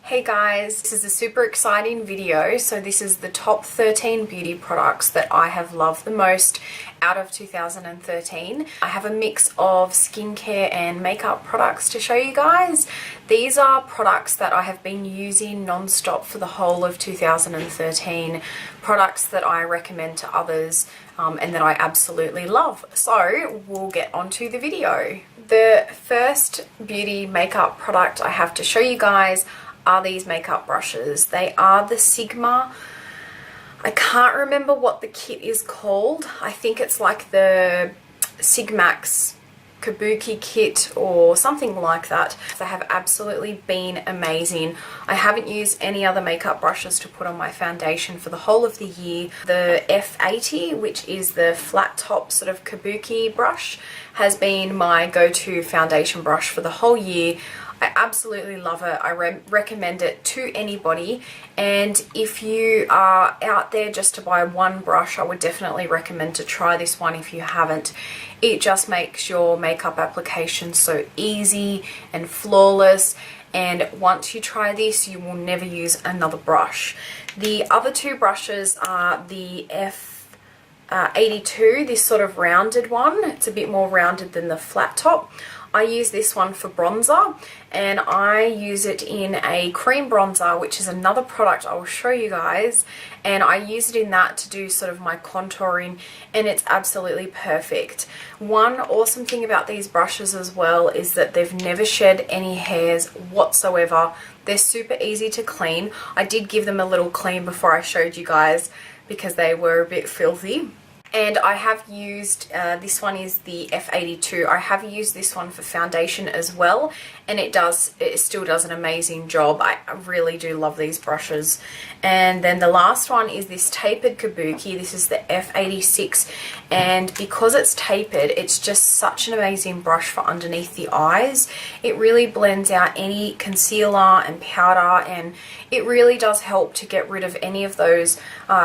Hey guys, this is a super exciting video. So this is the top 13 beauty products that I have loved the most out of 2013. I have a mix of skincare and makeup products to show you guys. These are products that I have been using non-stop for the whole of 2013. Products that I recommend to others and that I absolutely love. So we'll get onto the video. The first beauty makeup product I have to show you guys are these makeup brushes. They are the Sigma. I can't remember what the kit is called. I think it's like the Sigmax Kabuki kit or something like that. They have absolutely been amazing. I haven't used any other makeup brushes to put on my foundation for the whole of the year. The F80, which is the flat top sort of Kabuki brush, has been my go-to foundation brush for the whole year. I absolutely love it. I recommend it to anybody, and if you are out there just to buy one brush, I would definitely recommend to try this one if you haven't. It just makes your makeup application so easy and flawless, and once you try this you will never use another brush. The other two brushes are the F82, this sort of rounded one. It's a bit more rounded than the flat top. I use this one for bronzer, and I use it in a cream bronzer, which is another product I will show you guys, and I use it in that to do sort of my contouring, and it's absolutely perfect. One awesome thing about these brushes as well is that they've never shed any hairs whatsoever. They're super easy to clean. I did give them a little clean before I showed you guys because they were a bit filthy. And I have used, this one is the F82. I have used this one for foundation as well, and it still does an amazing job. I really do love these brushes. And then the last one is this tapered Kabuki. This is the F86, and because it's tapered, it's just such an amazing brush for underneath the eyes. It really blends out any concealer and powder, and it really does help to get rid of any of those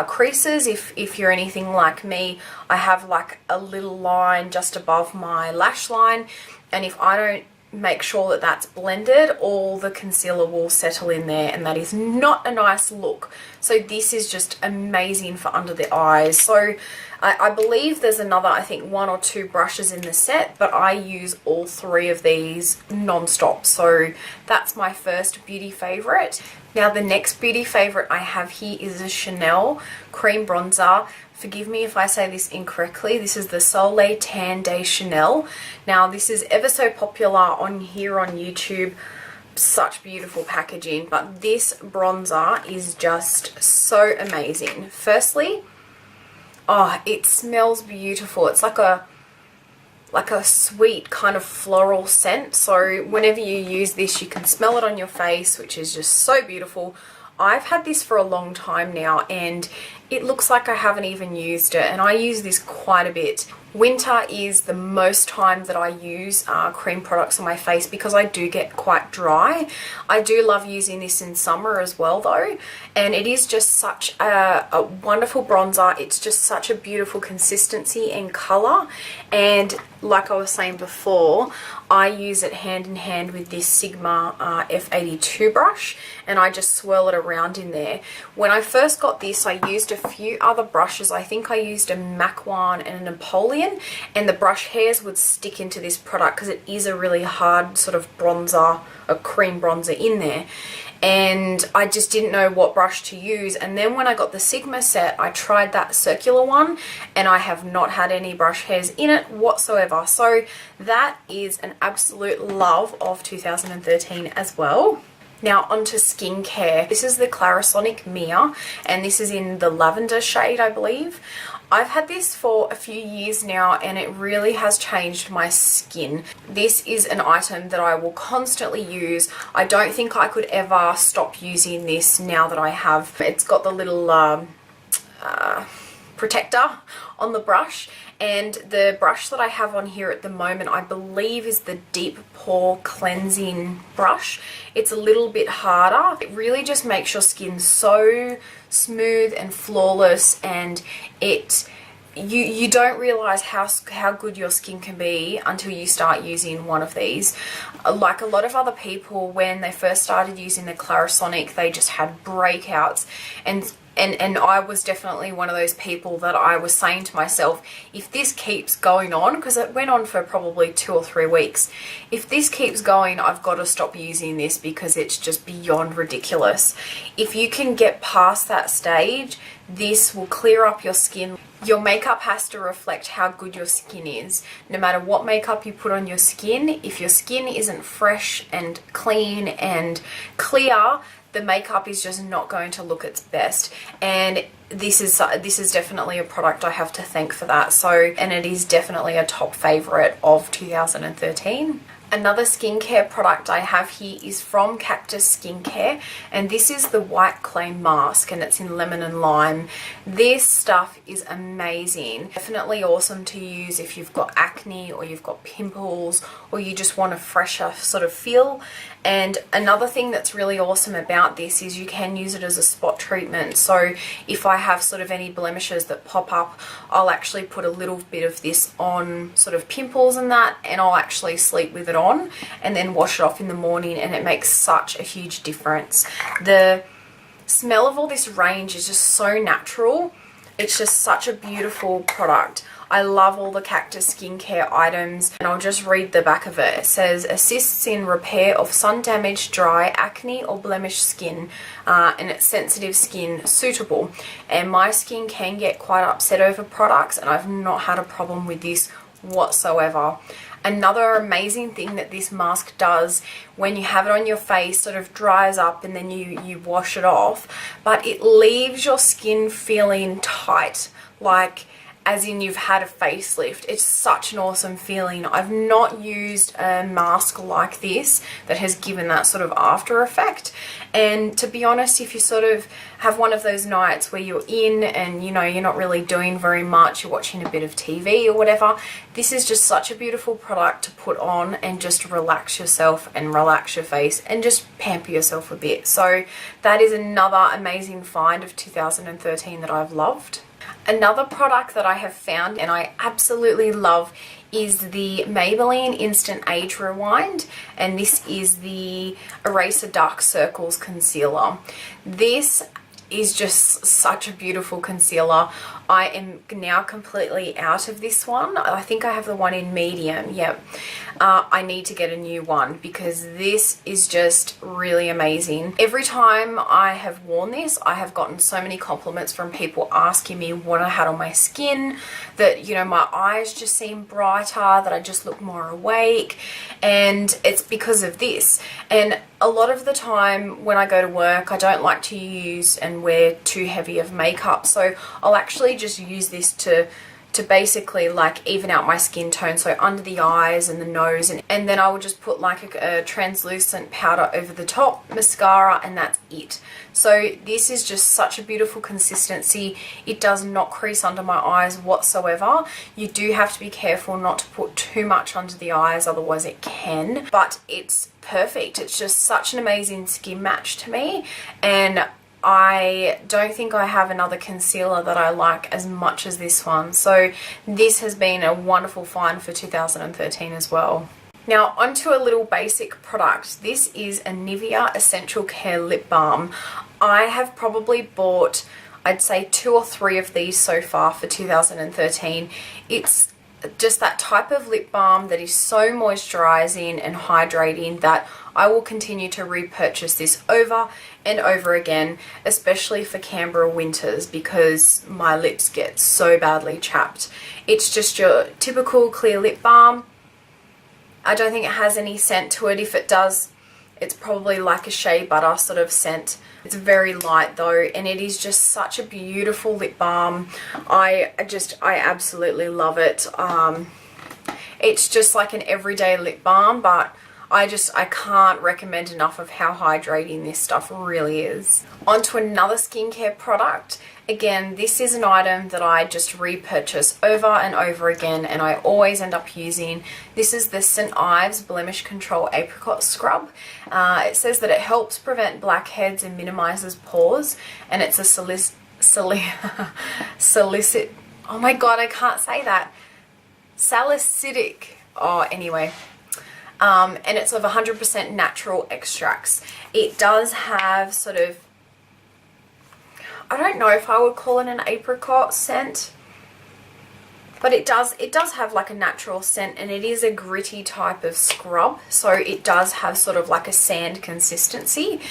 creases. If you're anything like me, I have like a little line just above my lash line, and if I don't make sure that that's blended, all the concealer will settle in there, and that is not a nice look. So this is just amazing for under the eyes. So I believe there's another, I think 1 or 2 brushes in the set, but I use all 3 of these non-stop. So that's my first beauty favorite. Now the next beauty favorite I have here is a Chanel cream bronzer. Forgive me if I say this incorrectly. This is the Soleil Tan de Chanel. Now this is ever so popular on here on YouTube. Such beautiful packaging, but this bronzer is just so amazing. Firstly, oh, it smells beautiful. It's like a sweet kind of floral scent. So whenever you use this, you can smell it on your face, which is just so beautiful. I've had this for a long time now, and it looks like I haven't even used it, and I use this quite a bit. Winter is the most time that I use cream products on my face because I do get quite dry. I do love using this in summer as well though, and it is just such a wonderful bronzer. It's just such a beautiful consistency and colour, and like I was saying before, I use it hand in hand with this Sigma F82 brush, and I just swirl it around in there. When I first got this, I used a few other brushes. I think I used a MAC one and a Napoleon, and the brush hairs would stick into this product because it is a really hard sort of bronzer, a cream bronzer in there, and I just didn't know what brush to use. And then when I got the Sigma set, I tried that circular one, and I have not had any brush hairs in it whatsoever. So that is an absolute love of 2013 as well. Now onto skincare. This is the Clarisonic Mia, and this is in the lavender shade, I believe. I've had this for a few years now, and it really has changed my skin. This is an item that I will constantly use. I don't think I could ever stop using this now that I have. It's got the little protector on the brush, and the brush that I have on here at the moment I believe is the deep pore cleansing brush. It's a little bit harder. It really just makes your skin so smooth and flawless, and it you don't realize how good your skin can be until you start using one of these. Like a lot of other people, when they first started using the Clarisonic, they just had breakouts, and I was definitely one of those people that I was saying to myself, if this keeps going on, because it went on for probably 2 or 3 weeks, if this keeps going, I've got to stop using this because it's just beyond ridiculous. If you can get past that stage, this will clear up your skin. Your makeup has to reflect how good your skin is. No matter what makeup you put on your skin, if your skin isn't fresh and clean and clear, the makeup is just not going to look its best. And this is definitely a product I have to thank for that. So, and it is definitely a top favorite of 2013. Another skincare product I have here is from Cactus Skincare, and this is the White Clay Mask, and it's in lemon and lime. This stuff is amazing. Definitely awesome to use if you've got acne or you've got pimples or you just want a fresher sort of feel. And another thing that's really awesome about this is you can use it as a spot treatment. So if I have sort of any blemishes that pop up, I'll actually put a little bit of this on sort of pimples and that, and I'll actually sleep with it on and then wash it off in the morning, and it makes such a huge difference. The smell of all this range is just so natural. It's just such a beautiful product. I love all the Cactus Skincare items, and I'll just read the back of it. It says, assists in repair of sun-damaged, dry, acne or blemish skin, and it's sensitive skin suitable. And my skin can get quite upset over products, and I've not had a problem with this whatsoever. Another amazing thing that this mask does, when you have it on your face, sort of dries up and then you wash it off, but it leaves your skin feeling tight, like as in you've had a facelift. It's such an awesome feeling. I've not used a mask like this that has given that sort of after effect. And to be honest, if you sort of have one of those nights where you're in and you know you're not really doing very much, you're watching a bit of TV or whatever, this is just such a beautiful product to put on and just relax yourself and relax your face and just pamper yourself a bit. So that is another amazing find of 2013 that I've loved. Another product that I have found and I absolutely love is the Maybelline Instant Age Rewind, and this is the Eraser Dark Circles Concealer. This is just such a beautiful concealer. I am now completely out of this one. I think I have the one in medium. Yep. I need to get a new one because this is just really amazing. Every time I have worn this, I have gotten so many compliments from people asking me what I had on my skin, that, you know, my eyes just seem brighter, that I just look more awake, and it's because of this. And a lot of the time when I go to work, I don't like to use and wear too heavy of makeup, so I'll actually just use this to basically like even out my skin tone, so under the eyes and the nose, and then I will just put like a translucent powder over the top, mascara, and that's it. So this is just such a beautiful consistency. It does not crease under my eyes whatsoever. You do have to be careful not to put too much under the eyes, otherwise it can, but it's perfect. It's just such an amazing skin match to me, and I don't think I have another concealer that I like as much as this one. So this has been a wonderful find for 2013 as well. Now onto a little basic product. This is a Nivea Essential Care Lip Balm. I have probably bought, I'd say 2 or 3 of these so far for 2013. It's just that type of lip balm that is so moisturizing and hydrating that I will continue to repurchase this over and over again, especially for Canberra winters because my lips get so badly chapped. It's just your typical clear lip balm. I don't think it has any scent to it. If it does, it's probably like a shea butter sort of scent. It's very light though, and it is just such a beautiful lip balm. I absolutely love it. It's just like an everyday lip balm, but I can't recommend enough of how hydrating this stuff really is. On to another skincare product. Again, this is an item that I just repurchase over and over again, and I always end up using. This is the St. Ives Blemish Control Apricot Scrub. It says that it helps prevent blackheads and minimizes pores, and it's a oh my god, I can't say that. Salicylic. Oh, anyway. And it's of 100% natural extracts. It does have sort of, I don't know if I would call it an apricot scent, but it does have like a natural scent, and it is a gritty type of scrub, so it does have sort of like a sand consistency.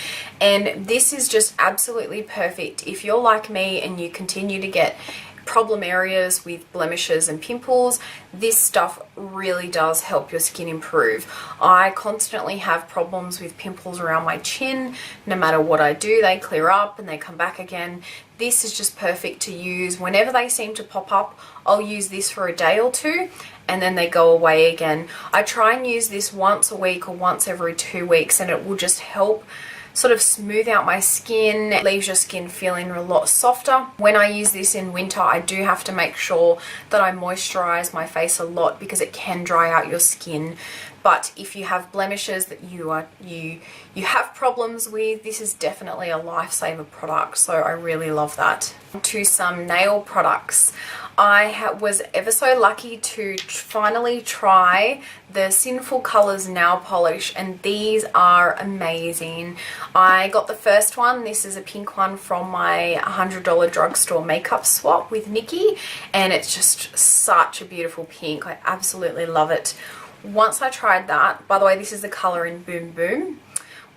And this is just absolutely perfect if you're like me and you continue to get problem areas with blemishes and pimples. This stuff really does help your skin improve. I constantly have problems with pimples around my chin. No matter what I do, they clear up and they come back again. This is just perfect to use whenever they seem to pop up. I'll use this for a day or two and then they go away again. I try and use this once a week or once every 2 weeks, and it will just help sort of smooth out my skin. It leaves your skin feeling a lot softer. When I use this in winter, I do have to make sure that I moisturize my face a lot because it can dry out your skin. But if you have blemishes that you have problems with, this is definitely a lifesaver product, so I really love that. To some nail products. I was ever so lucky to finally try the Sinful Colors nail polish, and these are amazing. I got the first one. This is a pink one from my $100 drugstore makeup swap with Nikki, and it's just such a beautiful pink. I absolutely love it. Once I tried that, by the way, this is the color in Boom Boom.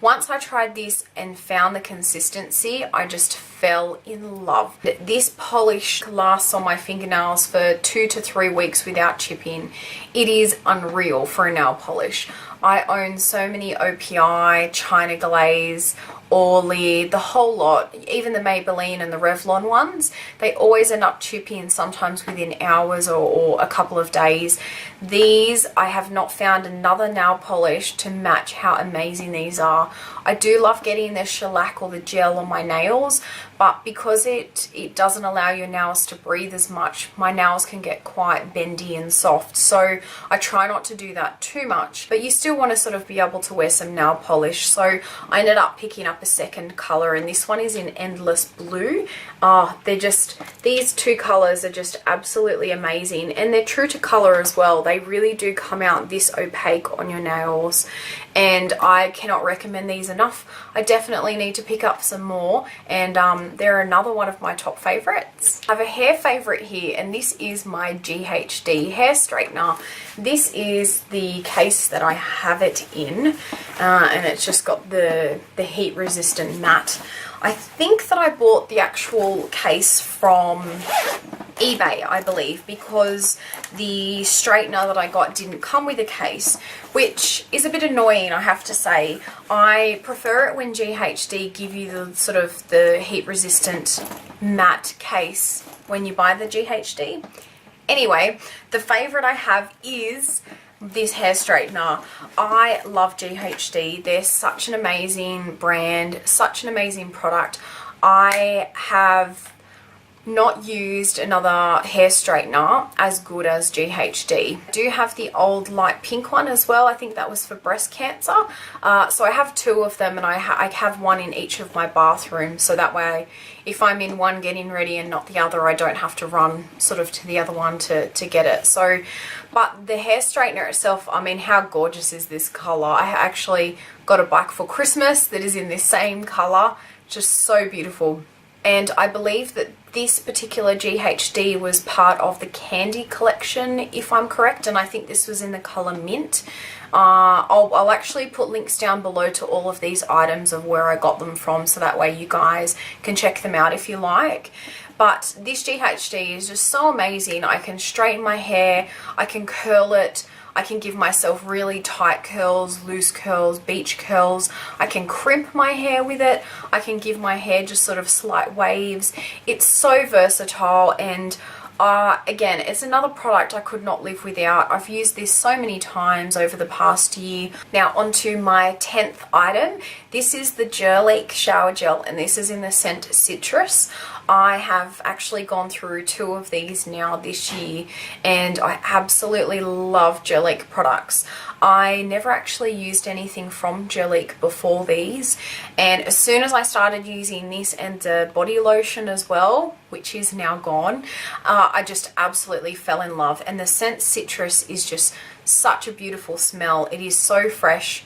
Once I tried this and found the consistency, I just fell in love. This polish lasts on my fingernails for 2 to 3 weeks without chipping. It is unreal for a nail polish. I own so many OPI, China Glaze, Orly, the whole lot, even the Maybelline and the Revlon ones. They always end up chipping, sometimes within hours or a couple of days. These, I have not found another nail polish to match how amazing these are. I do love getting the shellac or the gel on my nails, but because it doesn't allow your nails to breathe as much, my nails can get quite bendy and soft. So I try not to do that too much, but you still want to sort of be able to wear some nail polish. So I ended up picking up a second color, and this one is in Endless Blue. They're just, these two colors are just absolutely amazing, and they're true to color as well. They really do come out this opaque on your nails, and I cannot recommend these enough. I definitely need to pick up some more, and they're another one of my top favorites. I have a hair favorite here, and this is my GHD hair straightener. This is the case that I have it in, and it's just got the heat resistant matte. I think that I bought the actual case from eBay, I believe, because the straightener that I got didn't come with a case, which is a bit annoying, I have to say. I prefer it when GHD give you the sort of the heat resistant matte case when you buy the GHD. Anyway, the favorite I have is this hair straightener. I love GHD. They're such an amazing brand, such an amazing product. I have not used another hair straightener as good as GHD. I do have the old light pink one as well. I think that was for breast cancer. So I have two of them, and I have one in each of my bathrooms, so that way if I'm in one getting ready and not the other, I don't have to run sort of to the other one to get it. So, but the hair straightener itself, I mean, how gorgeous is this color? I actually got a bike for Christmas that is in this same color. Just so beautiful. And I believe that this particular GHD was part of the Candy collection, if I'm correct, and I think this was in the color Mint. I'll actually put links down below to all of these items of where I got them from, so that way you guys can check them out if you like. But this GHD is just so amazing. I can straighten my hair, I can curl it, I can give myself really tight curls, loose curls, beach curls. I can crimp my hair with it. I can give my hair just sort of slight waves. It's so versatile, and again, it's another product I could not live without. I've used this so many times over the past year. Now onto my 10th item. This is the Jewellery shower gel, and this is in the scent Citrus. I have actually gone through 2 of these now this year, and I absolutely love Jewellery products. I never actually used anything from Jewellery before these, and as soon as I started using this and the body lotion as well, which is now gone, I just absolutely fell in love. And the scent citrus is just such a beautiful smell. It is so fresh,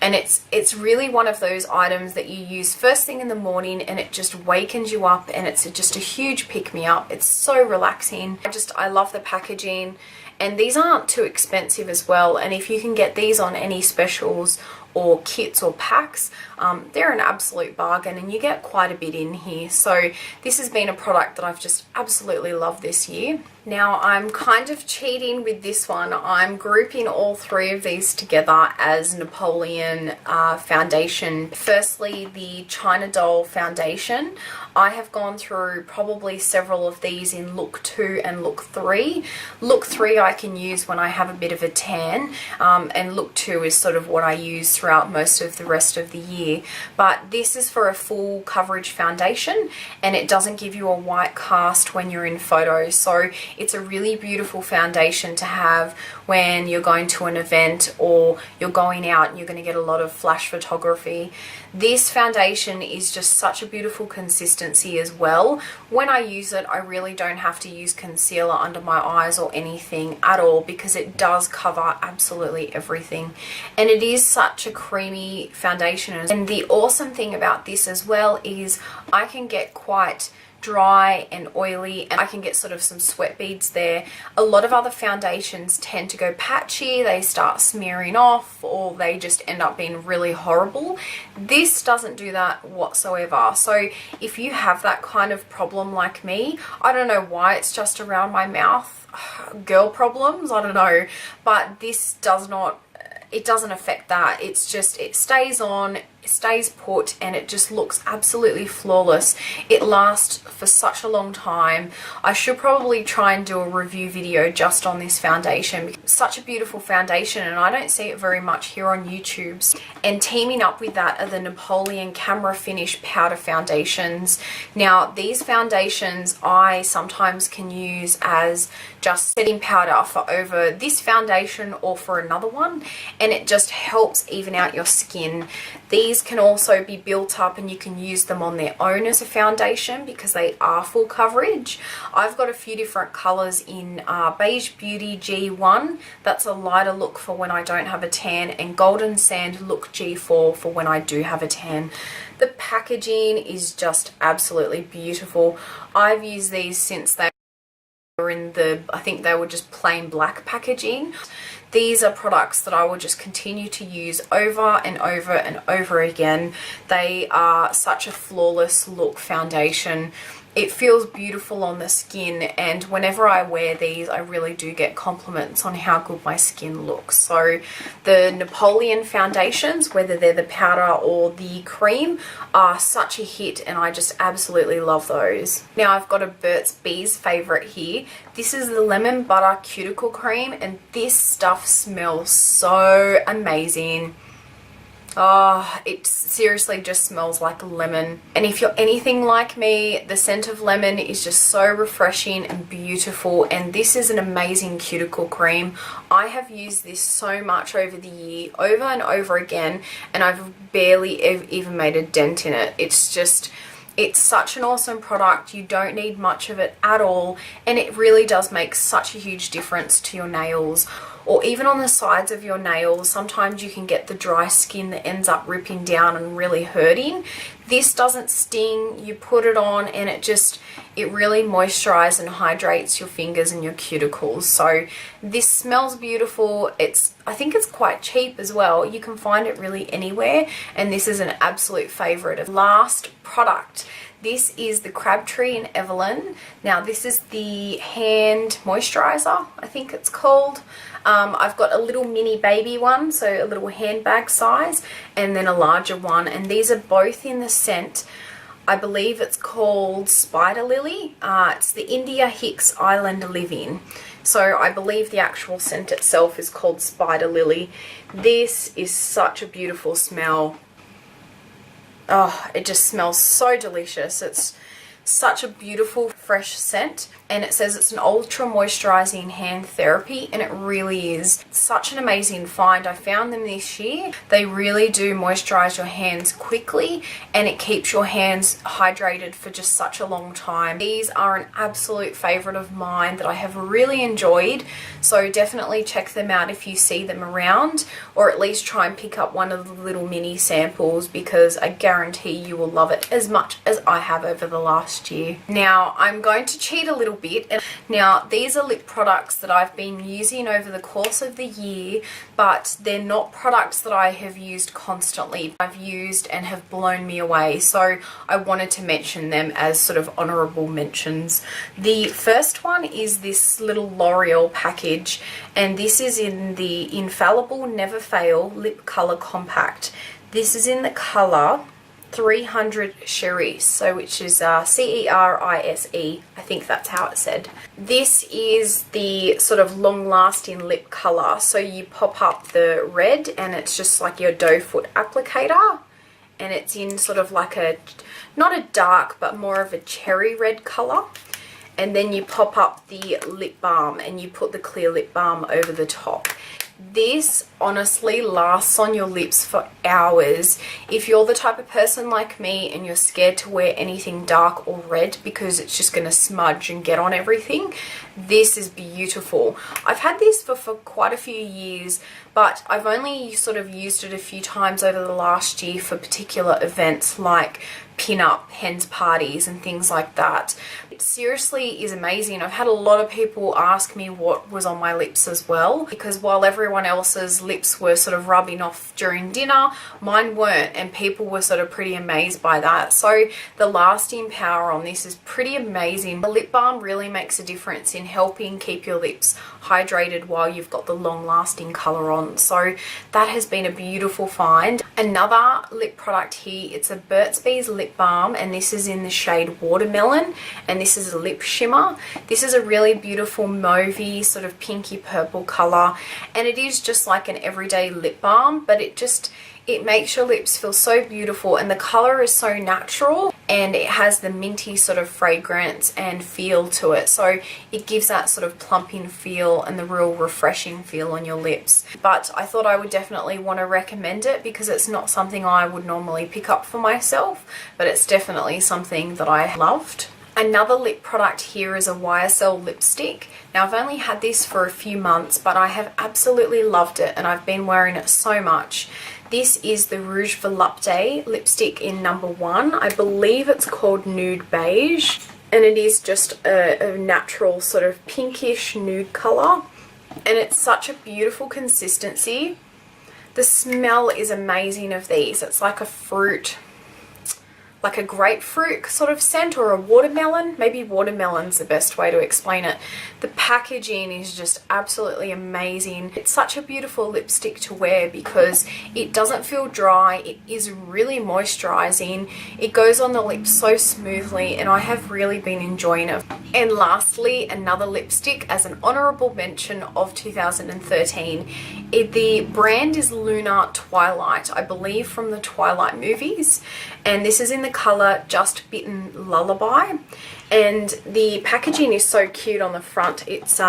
and it's really one of those items that you use first thing in the morning and it just wakens you up, and it's just a huge pick-me-up. It's so relaxing. I love the packaging, and these aren't too expensive as well, and if you can get these on any specials or kits or packs, they're an absolute bargain, and you get quite a bit in here. So this has been a product that I've just absolutely loved this year. Now I'm kind of cheating with this one. I'm grouping all 3 of these together as Napoleon foundation. Firstly, the China Doll foundation. I have gone through probably several of these in look 2 and look 3. Look 3 I can use when I have a bit of a tan, and look 2 is sort of what I use throughout most of the rest of the year. But this is for a full coverage foundation, and it doesn't give you a white cast when you're in photos. So it's a really beautiful foundation to have when you're going to an event or you're going out and you're going to get a lot of flash photography. This foundation is just such a beautiful consistency as well. When I use it, I really don't have to use concealer under my eyes or anything at all, because it does cover absolutely everything. And it is such a creamy foundation. And the awesome thing about this as well is I can get quite dry and oily, and I can get sort of some sweat beads there. A lot of other foundations tend to go patchy, they start smearing off, or they just end up being really horrible. This doesn't do that whatsoever. So if you have that kind of problem like me, I don't know why it's just around my mouth, girl problems, I don't know, but this does not, it doesn't affect that. It's just, it stays on, it stays put, and it just looks absolutely flawless. It lasts for such a long time. I should probably try and do a review video just on this foundation. It's such a beautiful foundation, and I don't see it very much here on YouTube. And teaming up with that are the Napoleon Camera Finish Powder Foundations. Now these foundations I sometimes can use as just setting powder for over this foundation or for another one, and it just helps even out your skin. These can also be built up and you can use them on their own as a foundation because they are full coverage. I've got a few different colours in Beige Beauty G1, that's a lighter look for when I don't have a tan, and Golden Sand Look G4 for when I do have a tan. The packaging is just absolutely beautiful. I've used these since they were in the, I think they were just plain black packaging. These are products that I will just continue to use over and over and over again. They are such a flawless look foundation. It feels beautiful on the skin, and whenever I wear these I really do get compliments on how good my skin looks. So the Napoleon foundations, whether they're the powder or the cream, are such a hit, and I just absolutely love those. Now I've got a Burts Bees favourite here. This is the Lemon Butter Cuticle Cream, and this stuff smells so amazing. Oh, it seriously just smells like lemon. And if you're anything like me, the scent of lemon is just so refreshing and beautiful, and this is an amazing cuticle cream. I have used this so much over the year, over and over again, and I've barely even made a dent in it. It's just, it's such an awesome product. You don't need much of it at all, and it really does make such a huge difference to your nails, or even on the sides of your nails. Sometimes you can get the dry skin that ends up ripping down and really hurting. This doesn't sting. You put it on and it really moisturizes and hydrates your fingers and your cuticles. So this smells beautiful. I think it's quite cheap as well. You can find it really anywhere, and this is an absolute favorite. Last product. This is the Crabtree in Evelyn. Now this is the hand moisturizer, I think it's called. I've got a little mini baby one, so a little handbag size, and then a larger one, and these are both in the scent, I believe it's called Spider Lily. It's the India Hicks Island Living. So I believe the actual scent itself is called Spider Lily. This is such a beautiful smell. Oh, it just smells so delicious. It's Such a beautiful fresh scent, and it says it's an ultra moisturizing hand therapy, and it really is. Such an amazing find. I found them this year. They really do moisturize your hands quickly, and it keeps your hands hydrated for just such a long time. These are an absolute favorite of mine that I have really enjoyed, so definitely check them out if you see them around, or at least try and pick up one of the little mini samples, because I guarantee you will love it as much as I have over the last year. Now I'm going to cheat a little bit, and now these are lip products that I've been using over the course of the year, but they're not products that I have used constantly. I've used and have blown me away, so I wanted to mention them as sort of honorable mentions. The first one is this little L'Oreal package, and this is in the Infallible Never Fail Lip Color Compact. This is in the color 300 Cerise, so which is C-E-R-I-S-E. I think that's how it's said. This is the sort of long-lasting lip color. So you pop up the red, and it's just like your doe foot applicator, and it's in sort of like a, not a dark, but more of a cherry red color. And then you pop up the lip balm, and you put the clear lip balm over the top. This honestly lasts on your lips for hours. If you're the type of person like me and you're scared to wear anything dark or red because it's just going to smudge and get on everything, this is beautiful. I've had this for quite a few years, but I've only sort of used it a few times over the last year for particular events like pin-up, hens parties and things like that. It seriously is amazing. I've had a lot of people ask me what was on my lips as well, because while everyone else's lips were sort of rubbing off during dinner, mine weren't, and people were sort of pretty amazed by that. So the lasting power on this is pretty amazing. The lip balm really makes a difference in helping keep your lips hydrated while you've got the long lasting color on. So that has been a beautiful find. Another lip product here, it's a Burts Bees lip balm, and this is in the shade Watermelon, and this is a lip shimmer. This is a really beautiful mauvey sort of pinky purple color, and it is just like an everyday lip balm, but it makes your lips feel so beautiful, and the color is so natural, and it has the minty sort of fragrance and feel to it, so it gives that sort of plumping feel and the real refreshing feel on your lips. But I thought I would definitely want to recommend it because it's not something I would normally pick up for myself, but it's definitely something that I loved. Another lip product here is a YSL lipstick. Now I've only had this for a few months, but I have absolutely loved it, and I've been wearing it so much. This is the Rouge Volupté lipstick in number 1. I believe it's called Nude Beige, and it is just a natural sort of pinkish nude color, and it's such a beautiful consistency. The smell is amazing of these. It's like a fruit, like a grapefruit sort of scent, or a watermelon. Maybe watermelon's the best way to explain it. The packaging is just absolutely amazing. It's such a beautiful lipstick to wear because it doesn't feel dry. It is really moisturizing. It goes on the lips so smoothly, and I have really been enjoying it. And lastly, another lipstick as an honorable mention of 2013. The brand is Luna Twilight, I believe from the Twilight movies, and this is in the color Just Bitten Lullaby, and the packaging is so cute on the front. It's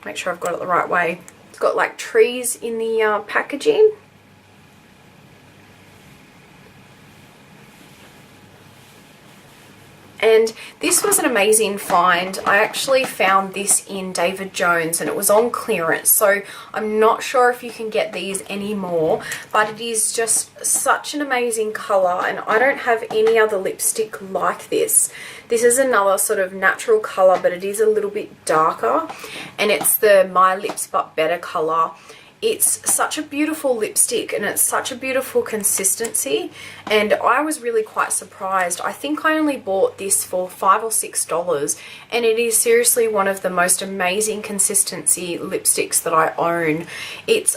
make sure I've got it the right way. It's got like trees in the packaging. And this was an amazing find. I actually found this in David Jones, and it was on clearance, so I'm not sure if you can get these anymore, but it is just such an amazing color, and I don't have any other lipstick like this. This is another sort of natural color, but it is a little bit darker, and it's the My Lips But Better color. It's such a beautiful lipstick, and it's such a beautiful consistency, and I was really quite surprised. I think I only bought this for $5 or $6, and it is seriously one of the most amazing consistency lipsticks that I own.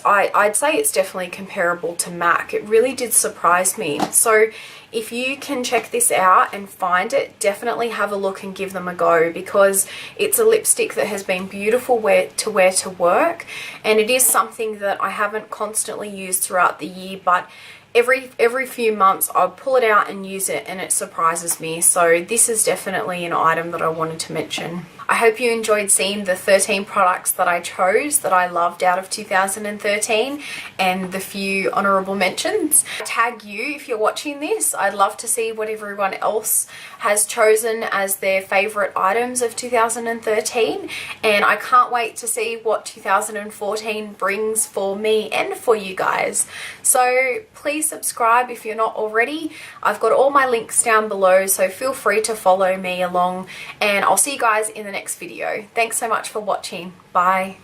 I'd say it's definitely comparable to MAC. It really did surprise me. So if you can check this out and find it, definitely have a look and give them a go, because it's a lipstick that has been beautiful to wear to work, and it is something that I haven't constantly used throughout the year, but every few months I'll pull it out and use it, and it surprises me. So this is definitely an item that I wanted to mention. I hope you enjoyed seeing the 13 products that I chose that I loved out of 2013 and the few honorable mentions. Tag you if you're watching this. I'd love to see what everyone else has chosen as their favorite items of 2013, and I can't wait to see what 2014 brings for me and for you guys. So please subscribe if you're not already. I've got all my links down below, so feel free to follow me along, and I'll see you guys in the next video. Thanks so much for watching. Bye.